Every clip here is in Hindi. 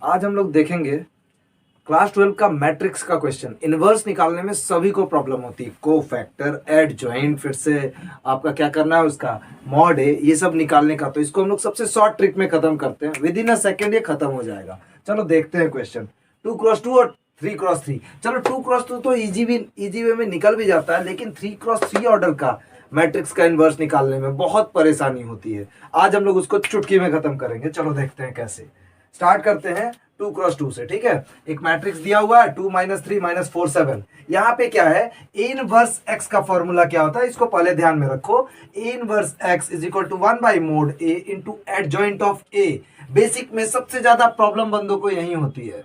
आज हम लोग देखेंगे क्लास 12 का मैट्रिक्स का क्वेश्चन। इनवर्स निकालने में सभी को प्रॉब्लम होती है, को फैक्टर, एड जॉइंट, फिर से आपका क्या करना है उसका मॉड है, ये सब निकालने का। तो इसको हम लोग सबसे शॉर्ट ट्रिक में खत्म करते हैं, विद इन अ सेकेंड ये खत्म हो जाएगा। चलो देखते हैं क्वेश्चन। 2x2 और 3x3। चलो 2x2 तो इजी वे में निकल भी जाता है, लेकिन 3x3 ऑर्डर का मैट्रिक्स का इनवर्स निकालने में बहुत परेशानी होती है। आज हम लोग उसको चुटकी में खत्म करेंगे। चलो देखते हैं कैसे। स्टार्ट करते हैं 2x2 से, ठीक है। एक मैट्रिक्स दिया हुआ है 2 - 3 - 4 7। यहाँ पे क्या है, ए इनवर्स एक्स का फॉर्मूला क्या होता है, इसको पहले ध्यान में रखो। A inverse X is equal to 1/mod A into adjoint of A. Basic में सबसे ज्यादा प्रॉब्लम बंदों को यही होती है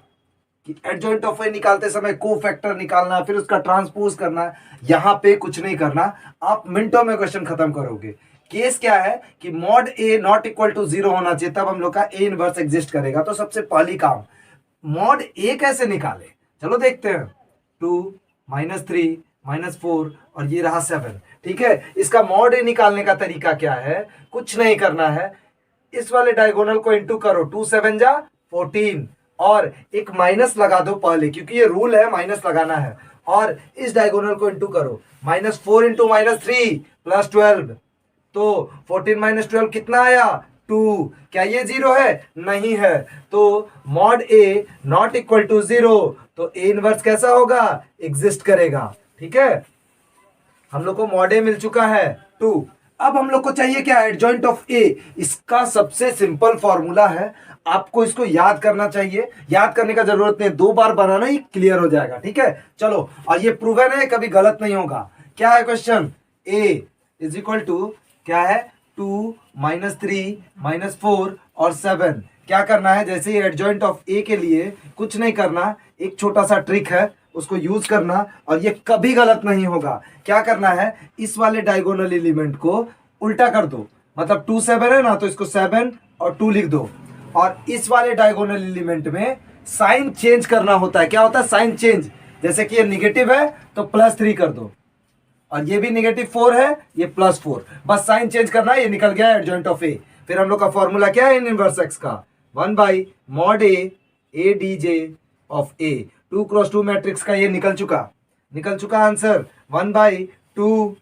कि एडजॉइंट ऑफ ए निकालते समय को फैक्टर निकालना, फिर उसका ट्रांसपोज करना। यहाँ पे कुछ नहीं करना, आप मिनटों में क्वेश्चन खत्म करोगे। केस क्या है कि mod A not equal to 0 होना चाहिए, तब हम लोग का ए इनवर्स एग्जिस्ट करेगा। तो सबसे पहली काम, मॉड ए कैसे निकाले, चलो देखते हैं। 2 - 3 - 4 और ये रहा 7, ठीक है। इसका मॉड ए निकालने का तरीका क्या है, कुछ नहीं करना है। इस वाले डायगोनल को इंटू करो, 2 7 जा 14 और एक माइनस लगा दो पहले, क्योंकि ये रूल है माइनस लगाना है। और इस डायगोनल को इंटू करो, -4 × -3 + 12। तो 14 - 12 कितना आया, 2। क्या ये 0 है, नहीं है। तो mod A not equal to 0, तो ए इनवर्स कैसा होगा, एग्जिस्ट करेगा, ठीक है। हम लोग को मॉड ए मिल चुका है 2। अब हम लोग को चाहिए क्या, एडजॉइंट ऑफ ए। इसका सबसे सिंपल फॉर्मूला है, आपको इसको याद करना चाहिए। याद करने का जरूरत नहीं, 2 बार बनाना ही क्लियर हो जाएगा, ठीक है। चलो, और ये प्रूवन है, कभी गलत नहीं होगा। क्या है question, A is equal to क्या है, 2 - 3 - 4 और 7। क्या करना है, जैसे एडजॉइंट ऑफ ए के लिए कुछ नहीं करना, एक छोटा सा ट्रिक है, उसको यूज करना और ये कभी गलत नहीं होगा। क्या करना है, इस वाले डायगोनल एलिमेंट को उल्टा कर दो, मतलब 2 7 है ना, तो इसको 7 और 2 लिख दो। और इस वाले डायगोनल एलिमेंट में साइन चेंज करना होता है। क्या होता है, साइन चेंज। जैसे कि ये निगेटिव है तो +3 कर दो, और ये भी -4 है, ये +4। बस साइन चेंज करना है, ये निकल गया एडजॉइंट ऑफ ए। फिर हम लोग का फॉर्मूला क्या है इन इनवर्स एक्स का, 1/mod A dj of A. 2x2 matrix का ये निकल चुका आंसर 1/2।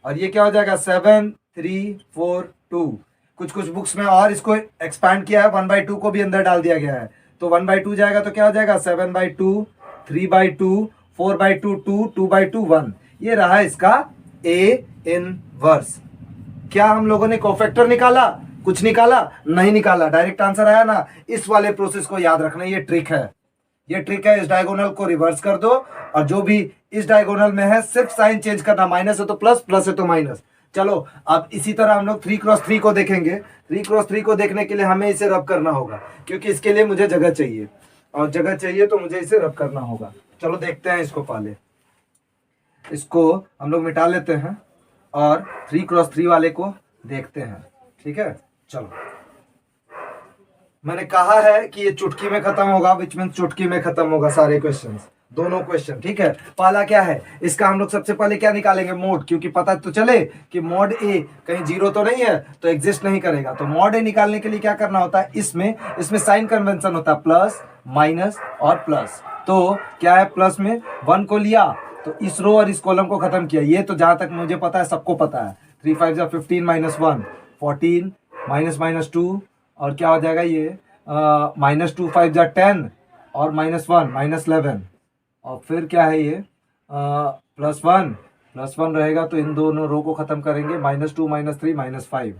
और ये क्या हो जाएगा, 7 3 4 2। कुछ बुक्स में और इसको एक्सपैंड किया है, 1/2 को भी अंदर डाल दिया गया है। तो 1/2 जाएगा तो क्या हो जाएगा, 7/2 3/2 4/2 2 2/2 1। ये रहा इसका ए इनवर्स। क्या हम लोगों ने कोफैक्टर निकाला, कुछ निकाला नहीं, निकाला, डायरेक्ट आंसर आया ना। इस वाले प्रोसेस को याद रखना, ये ट्रिक है, ये ट्रिक है। इस डायगोनल को रिवर्स कर दो, और जो भी इस डायगोनल में है सिर्फ साइन चेंज करना, माइनस है तो प्लस, प्लस है तो माइनस। चलो, अब इसी तरह हम लोग 3x3 को देखेंगे। 3x3 को देखने के लिए हमें इसे रब करना होगा, क्योंकि इसके लिए मुझे जगह चाहिए, और जगह चाहिए तो मुझे इसे रब करना होगा। चलो देखते हैं इसको। पहले इसको हम लोग मिटा लेते हैं और 3x3 वाले को देखते हैं, ठीक है। चलो, मैंने कहा है कि ये चुटकी में खत्म होगा, विच मीन चुटकी में खत्म होगा सारे क्वेश्चंस, दोनों क्वेश्चन, ठीक है। पहला क्या है, इसका हम लोग सबसे पहले क्या निकालेंगे, मोड, क्योंकि पता तो चले कि मॉड ए कहीं 0 तो नहीं है, तो एग्जिस्ट नहीं करेगा। तो मॉड ए निकालने के लिए क्या करना होता है, इसमें साइन कन्वेंशन होता है, प्लस माइनस और प्लस। तो क्या है, प्लस में 1 को लिया तो इस रो और इस कॉलम को खत्म किया। ये तो जहां तक मुझे पता है सबको पता है, 3 5 जा 15 - 1 14 -2 और क्या हो जाएगा ये, -2 5 जा 10 और -1 -11। और फिर क्या है ये, +1 रहेगा, तो इन दोनों रो को खत्म करेंगे, -2 -3 -5।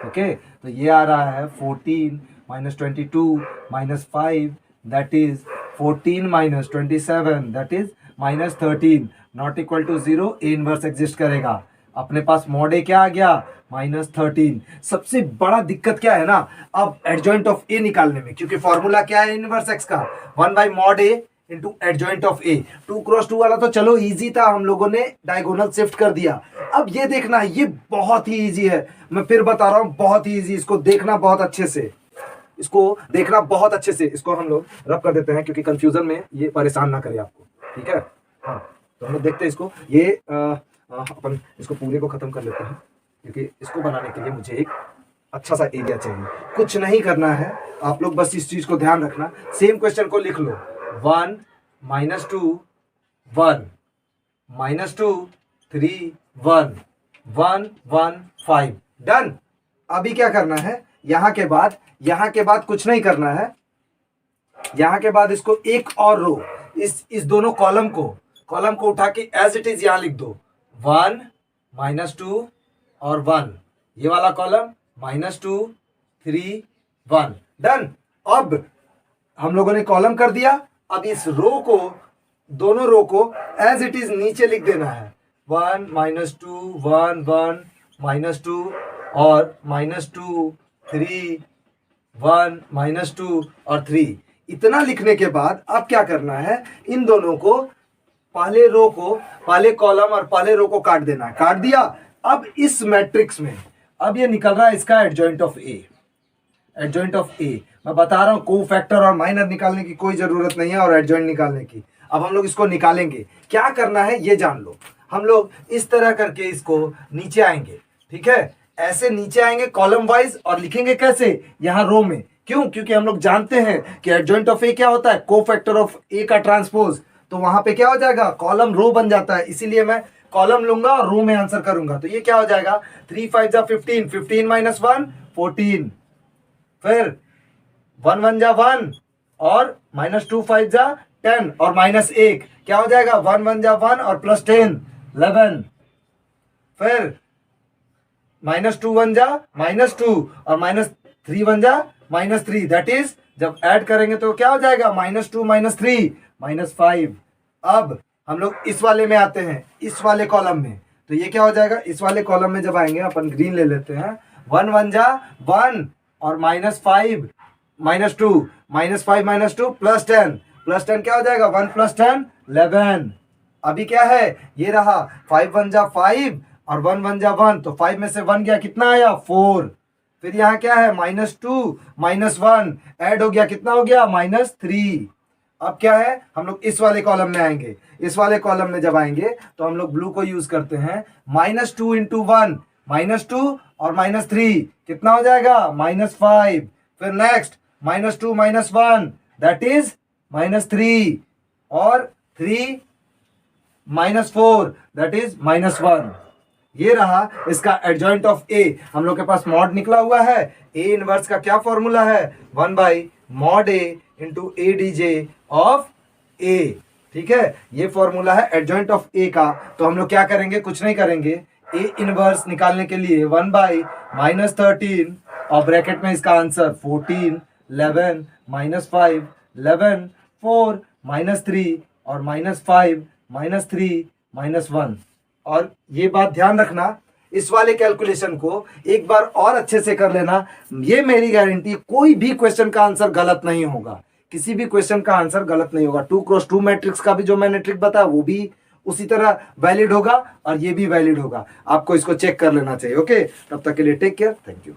ओके, तो ये आ रहा है 14 -22 -5, that is 14 - 27, that is -13, not equal to 0। A inverse exist करेगा। अपने पास मॉड ए क्या आ गया, -13। सबसे बड़ा दिक्कत क्या है ना, अब एडजॉइंट ऑफ ए निकालने में, क्योंकि फॉर्मूला क्या है इनवर्स एक्स का, 1/mod A into adjoint of A. 2x2 वाला तो चलो इजी था, हम लोगों ने डायगोनल शिफ्ट कर दिया। अब ये देखना, ये बहुत ही इजी है, मैं फिर बता रहा हूं, बहुत ही इजी। इसको देखना बहुत अच्छे से, इसको देखना बहुत अच्छे से। इसको हम लोग रब कर देते हैं, क्योंकि कंफ्यूजन में ये परेशान ना करे आपको, ठीक है। हाँ, तो हम लोग देखते हैं इसको। ये अपन इसको पूरे को खत्म कर लेते हैं, क्योंकि इसको बनाने के लिए मुझे एक अच्छा सा एरिया चाहिए, कुछ नहीं करना है, आप लोग बस इस चीज को ध्यान रखना। सेम क्वेश्चन को लिख लो, 1 -2 1 -2 3 1 1 1 5 डन। अभी क्या करना है, यहां के बाद कुछ नहीं करना है, यहां के बाद इसको एक और रो, इस दोनों कॉलम को उठा के एज इट इज यहां लिख दो, 1 -2 और 1, ये वाला कॉलम -2 3 1 डन। अब हम लोगों ने कॉलम कर दिया, अब इस रो को, दोनों रो को एज इट इज नीचे लिख देना है, 1 -2 1 1 -2 और -2 3 1 -2 और 3। इतना लिखने के बाद अब क्या करना है, इन दोनों को, पहले कॉलम और पहले रो को काट देना है, काट दिया। अब इस मैट्रिक्स में अब ये निकल रहा है इसका adjoint of A, adjoint of A. मैं बता रहा हूं कोफैक्टर और माइनर निकालने की कोई जरूरत नहीं है और एडजॉइंट निकालने की। अब हम लोग इसको निकालेंगे, क्या करना है ये जान लो। हम लोग इस तरह करके इसको नीचे आएंगे, ठीक है, ऐसे नीचे आएंगे कॉलम वाइज और लिखेंगे कैसे, यहां रो में। क्यों? क्योंकि हम लोग जानते हैं कि एडजॉइंट ऑफ ए क्या होता है, कोफैक्टर ऑफ ए का ट्रांसपोज। तो वहां पे क्या हो जाएगा, कॉलम रो बन जाता है, इसीलिए मैं कॉलम लूंगा और रो में आंसर करूंगा। तो ये क्या हो जाएगा, 3 5 जा 15, 15 - 1 14, फिर 1 1 जा 1 और -2 5 जा 10 और -1 क्या हो जाएगा, 1 1 जा 1 और +10 11, फिर -2 1 जा -2 और -3 1 जा -3, दैट इज जब ऐड करेंगे तो क्या हो जाएगा, -2 -3 -5। अब हम लोग इस वाले में आते हैं, इस वाले कॉलम में, तो ये क्या हो जाएगा, इस वाले कॉलम में जब आएंगे, अपन ग्रीन ले लेते हैं, 1 1 जा 1 और -5 -2 -5 -2 +10 क्या हो जाएगा, 1 + 10 11। अभी क्या है, ये रहा 5 1 जा 5 और 1 1 जा 1, तो 5 में से 1 गया, कितना आया 4। फिर यहाँ क्या है, -2 -1 ऐड हो गया, कितना हो गया -3। अब क्या है, हम लोग इस वाले कॉलम में आएंगे, इस वाले कॉलम में जब आएंगे तो हम लोग ब्लू को यूज करते हैं, -2 × 1 -2 और -3 कितना हो जाएगा, -5। फिर नेक्स्ट -2 -1 दैट इज -3 और 3 -4 दैट इज -1। ये रहा इसका एडजॉइंट ऑफ ए। हम लोग के पास मॉड निकला हुआ है, ए इनवर्स का क्या फॉर्मूला है, 1/mod A × ADJ ऑफ ए, ठीक है, ये फॉर्मूला है एडजॉइंट ऑफ ए का। तो हम लोग क्या करेंगे, कुछ नहीं करेंगे, ए इनवर्स निकालने के लिए 1/-13 और ब्रैकेट में इसका आंसर 14 11 -5 11 4 -3 और -5 -3 -1। और ये बात ध्यान रखना, इस वाले कैलकुलेशन को एक बार और अच्छे से कर लेना, ये मेरी गारंटी, कोई भी क्वेश्चन का आंसर गलत नहीं होगा, किसी भी क्वेश्चन का आंसर गलत नहीं होगा। 2x2 मैट्रिक्स का भी जो मैंने ट्रिक बताया वो भी उसी तरह वैलिड होगा और ये भी वैलिड होगा। आपको इसको चेक कर लेना चाहिए। ओके, तब तक के लिए टेक केयर, थैंक यू।